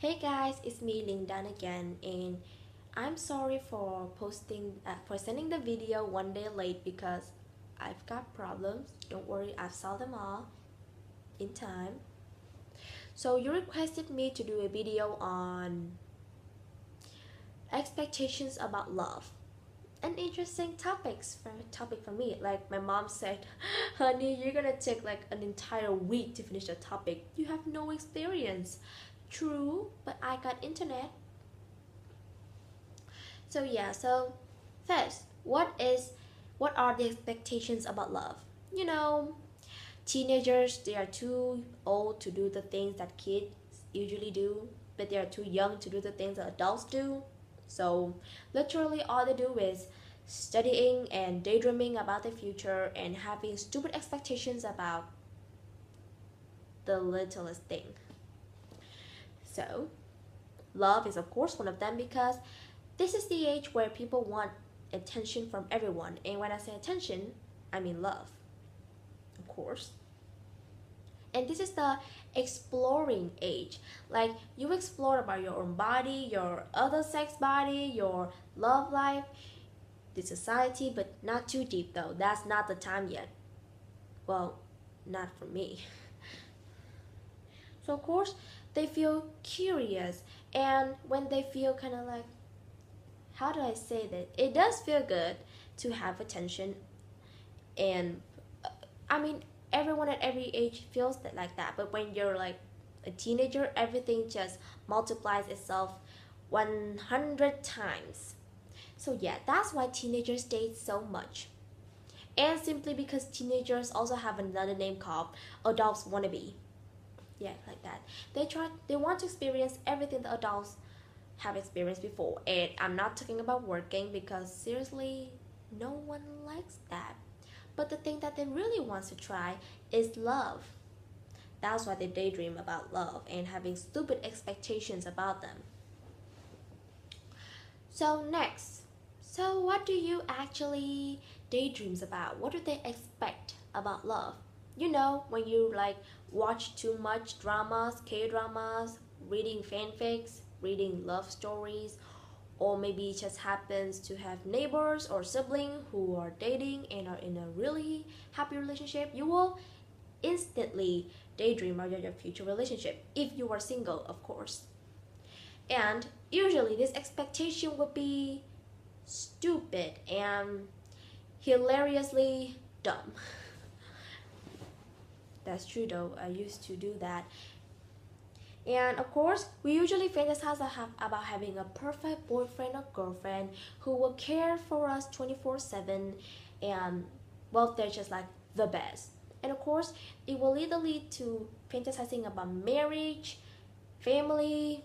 Hey guys, it's me Lindan again, and I'm sorry for sending the video one day late because I've got problems. Don't worry, I've solved them all in time. So you requested me to do a video on expectations about love. An interesting topic for me. Like my mom said, honey, you're gonna take like an entire week to finish the topic. You have no experience. True, but I got internet. So first, what are the expectations about love? You know, teenagers, they are too old to do the things that kids usually do, but they are too young to do the things that adults do. So literally all they do is studying and daydreaming about the future and having stupid expectations about the littlest thing. So love is of course one of them because this is the age where people want attention from everyone. And when I say attention, I mean love, of course. And this is the exploring age. Like you explore about your own body, your other sex body, your love life, the society, but not too deep though. That's not the time yet. Well, not for me. So of course they feel curious, and when they feel kind of like, how do I say that? It does feel good to have attention, and I mean everyone at every age feels that like that. But when you're like a teenager, everything just multiplies itself 100 times. So yeah, that's why teenagers date so much. And simply because teenagers also have another name called adults wannabe. Yeah, like that. They want to experience everything the adults have experienced before. And I'm not talking about working because seriously, no one likes that. But the thing that they really want to try is love. That's why they daydream about love and having stupid expectations about them. So next, so what do you actually daydreams about? What do they expect about love? You know, when you like watch too much dramas, K-dramas, reading fanfics, reading love stories, or maybe it just happens to have neighbors or siblings who are dating and are in a really happy relationship, you will instantly daydream about your future relationship if you are single, of course. And usually this expectation would be stupid and hilariously dumb. That's true though, I used to do that. And of course, we usually fantasize about having a perfect boyfriend or girlfriend who will care for us 24/7, and well, they're just like the best. And of course, it will either lead to fantasizing about marriage, family,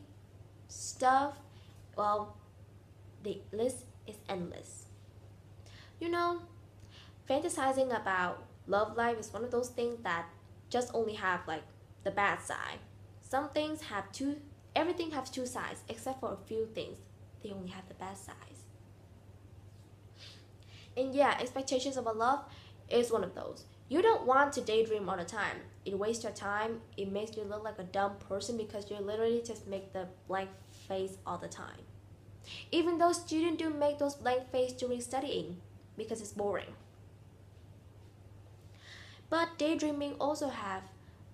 stuff. Well, the list is endless. You know, fantasizing about love life is one of those things that just only have like the bad side. Some things have two, everything has two sides, except for a few things. They only have the bad sides. And yeah, expectations about love is one of those. You don't want to daydream all the time. It wastes your time. It makes you look like a dumb person because you literally just make the blank face all the time. Even though students do make those blank face during studying because it's boring. But daydreaming also have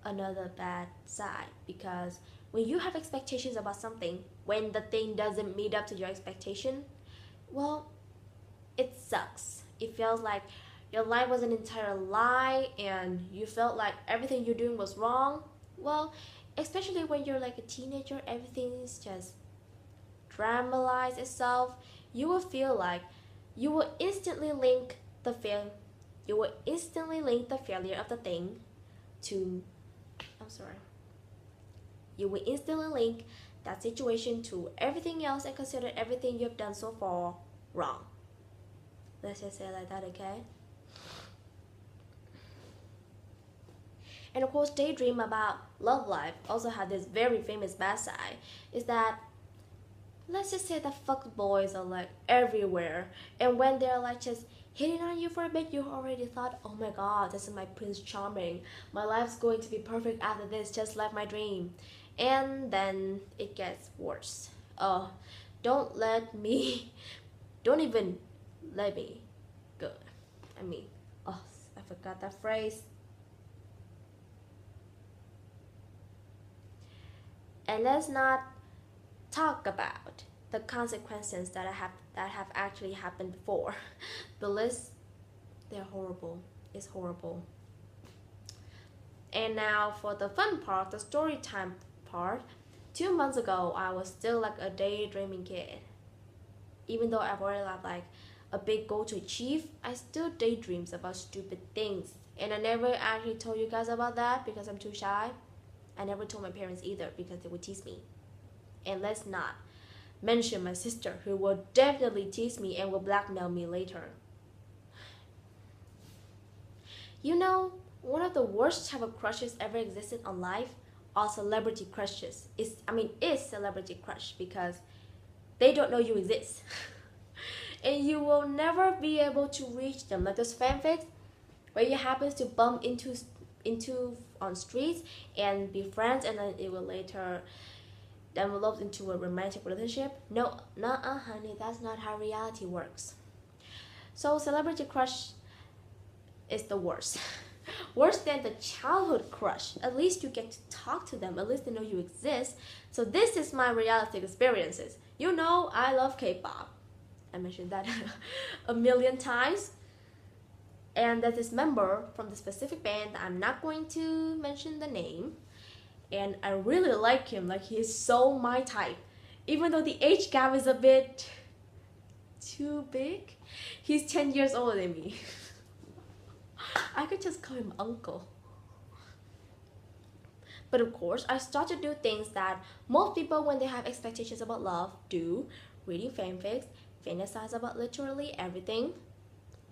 another bad side because when you have expectations about something, when the thing doesn't meet up to your expectation, well, it sucks. It feels like your life was an entire lie and you felt like everything you're doing was wrong. Well, especially when you're like a teenager, everything is just dramatize itself. You will feel like you will instantly link the fail you will instantly link the failure of the thing to I'm sorry. You will instantly link that situation to everything else and consider everything you've done so far wrong. Let's just say it like that, okay? And of course, daydream about love life also have this very famous bad side. Is that let's just say that fuck boys are like everywhere, and when they're like just hitting on you for a bit, you already thought, oh my god, this is my prince charming, my life's going to be perfect after this, just like my dream. And then it gets worse. Oh, don't let me, don't even let me go. I mean, oh, I forgot that phrase. And let's not talk about the consequences that have actually happened before. The list, they're horrible. It's horrible. And now for the fun part, the story time part. 2 months ago, I was still like a daydreaming kid. Even though I've already had like a big goal to achieve, I still daydreams about stupid things. And I never actually told you guys about that because I'm too shy. I never told my parents either because they would tease me. And let's not mention my sister, who will definitely tease me and will blackmail me later. You know, one of the worst type of crushes ever existed on life are celebrity crushes. Is celebrity crush because they don't know you exist. And you will never be able to reach them. Like those fanfics where you happen to bump into on streets and be friends, and then it will later develop into a romantic relationship. No, nuh-uh, honey, that's not how reality works. So celebrity crush is the worst. Worse than the childhood crush. At least you get to talk to them. At least they know you exist. So this is my reality experiences. You know, I love K-pop. I mentioned that a million times. And there's this member from the specific band. I'm not going to mention the name. And I really like him. Like, he's so my type. Even though the age gap is a bit too big. He's 10 years older than me. I could just call him uncle. But of course, I start to do things that most people, when they have expectations about love, do. Reading fanfics, fantasize about literally everything,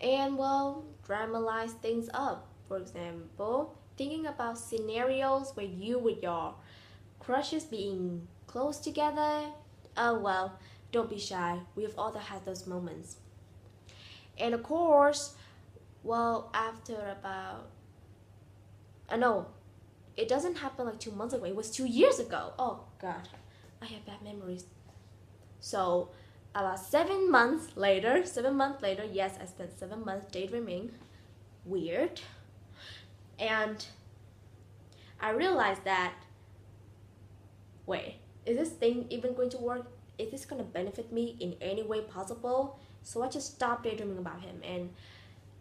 and well, dramatize things up. For example, thinking about scenarios where you with your crushes being close together. Oh well, don't be shy. We've all had those moments. And of course, well, after about, I know, it doesn't happen like 2 months ago. It was 2 years ago. Oh God, I have bad memories. So about 7 months later, yes, I spent 7 months daydreaming. Weird. And I realized that, wait, is this thing even going to work? Is this going to benefit me in any way possible? So I just stopped daydreaming about him, and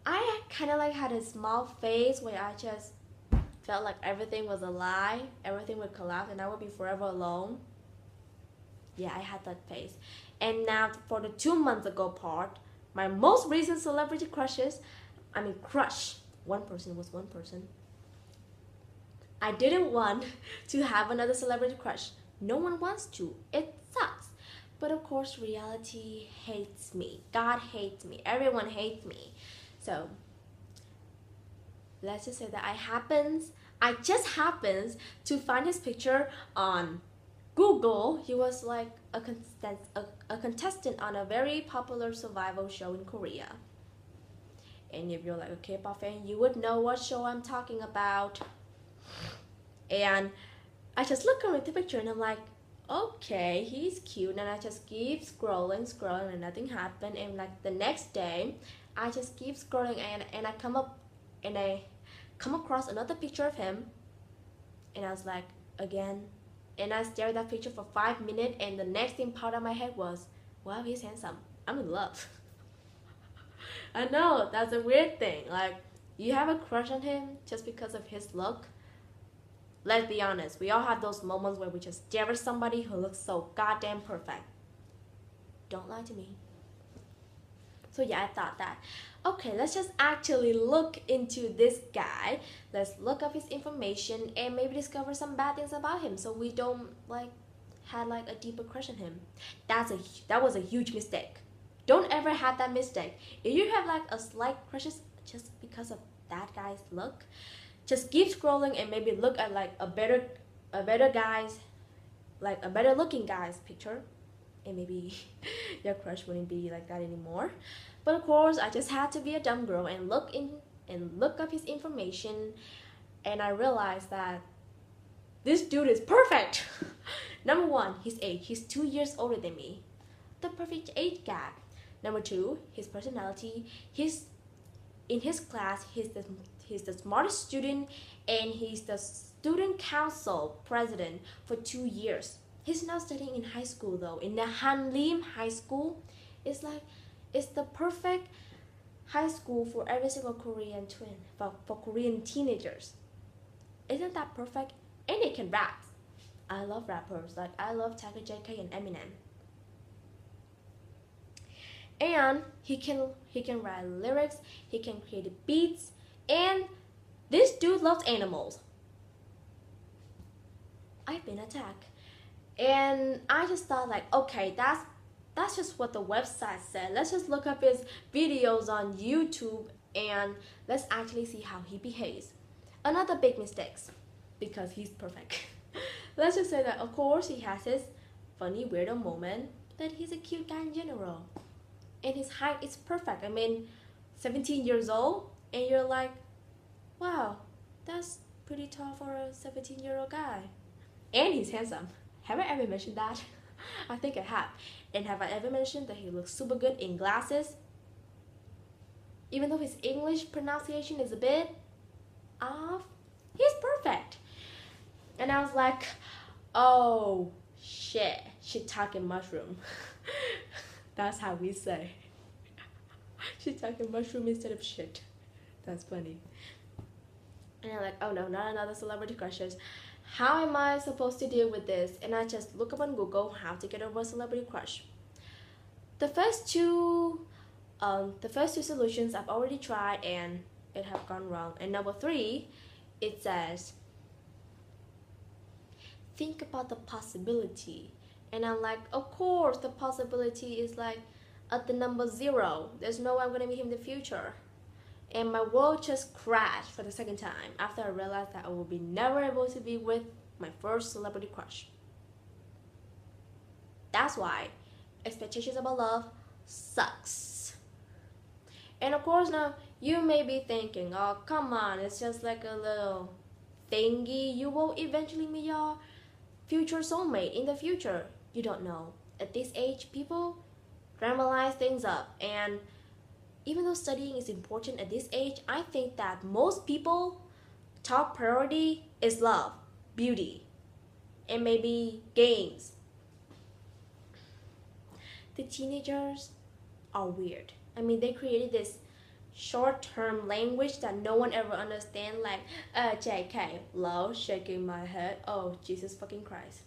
I kind of like had a small phase where I just felt like everything was a lie, everything would collapse, and I would be forever alone. Yeah, I had that phase. And now for the 2 months ago part, my most recent celebrity crushes, crush. One person was one person. I didn't want to have another celebrity crush. No one wants to. It sucks. But of course, reality hates me. God hates me. Everyone hates me. So let's just say that I just happens to find his picture on Google. He was like a contestant on a very popular survival show in Korea. And if you're like a K-pop fan, you would know what show I'm talking about. And I just look at the picture and I'm like, okay, he's cute. And I just keep scrolling, and nothing happened. And like the next day, I just keep scrolling, and I come across another picture of him, and I was like, again. And I stared at that picture for 5 minutes, and the next thing popped out of my head was, wow, he's handsome. I'm in love. I know, that's a weird thing. Like, you have a crush on him just because of his look. Let's be honest, we all have those moments where we just stare at somebody who looks so goddamn perfect. Don't lie to me. So yeah, I thought that, okay, let's just actually look into this guy. Let's look up his information and maybe discover some bad things about him, so we don't had a deeper crush on him. That was a huge mistake. Don't ever have that mistake. If you have a slight crushes just because of that guy's look, just keep scrolling and maybe look at a better looking guy's picture, and maybe your crush wouldn't be like that anymore. But of course, I just had to be a dumb girl and look up his information, and I realized that This dude is perfect. Number one, his age. He's 2 years older than me. The perfect age gap. Number two, his personality. He's in his class. He's the smartest student, and he's the student council president for 2 years. He's not studying in high school though. In the Hanlim High School, it's like it's the perfect high school for every single Korean twin for Korean teenagers. Isn't that perfect? And they can rap. I love rappers. Like I love Tiger JK and Eminem. And he can write lyrics. He can create beats. And this dude loves animals. I've been attacked. And I just thought like, okay, that's just what the website said. Let's just look up his videos on YouTube and let's actually see how he behaves. Another big mistakes, because he's perfect. Let's just say that of course he has his funny weirdo moment, but he's a cute guy in general. And his height is perfect. I mean, 17 years old and you're like, wow, that's pretty tall for a 17-year-old guy. And he's handsome. Have I ever mentioned that? I think I have. And have I ever mentioned that he looks super good in glasses? Even though his English pronunciation is a bit off, he's perfect. And I was like, oh shit, shiitake mushroom. That's how we say. Shiitake mushroom instead of shit. That's funny. And I'm like, oh no, not another celebrity crushes. How am I supposed to deal with this? And I just look up on Google how to get over a celebrity crush. The first two solutions I've already tried and it have gone wrong. And number three, it says, think about the possibility. And I'm like, of course, the possibility is like at the number 0. There's no way I'm gonna meet him in the future. And my world just crashed for the second time after I realized that I will be never able to be with my first celebrity crush. That's why expectations about love sucks. And of course now you may be thinking, oh come on, it's just like a little thingy. You will eventually meet your future soulmate in the future. You don't know. At this age, people dramatize things up, and even though studying is important at this age, I think that most people top priority is love, beauty, and maybe games. The teenagers are weird. I mean, they created this short-term language that no one ever understands, like JK, lol, shaking my head, oh Jesus fucking Christ.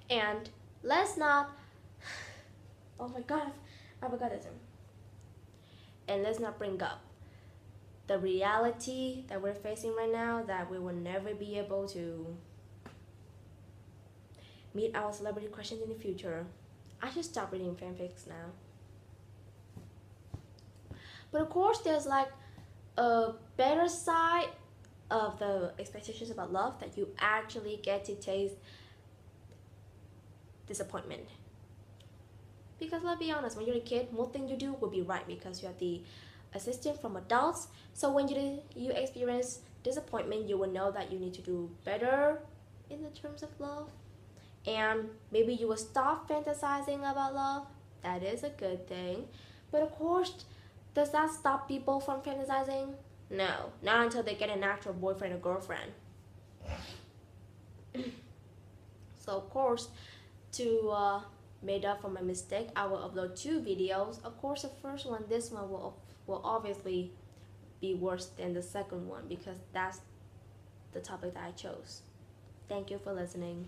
And let's not, oh my god, I forgot it. And let's not bring up the reality that we're facing right now, that we will never be able to meet our celebrity crushes in the future. I should stop reading fanfics now. But of course, there's like a better side of the expectations about love, that you actually get to taste disappointment. Because let's be honest, when you're a kid, most things you do will be right because you have the assistance from adults. So when you experience disappointment, you will know that you need to do better in the terms of love. And maybe you will stop fantasizing about love. That is a good thing. But of course, does that stop people from fantasizing? No, not until they get an actual boyfriend or girlfriend. So of course, to make up for my mistake, I will upload 2 videos. Of course, the first one, this one will obviously be worse than the second one because that's the topic that I chose. Thank you for listening.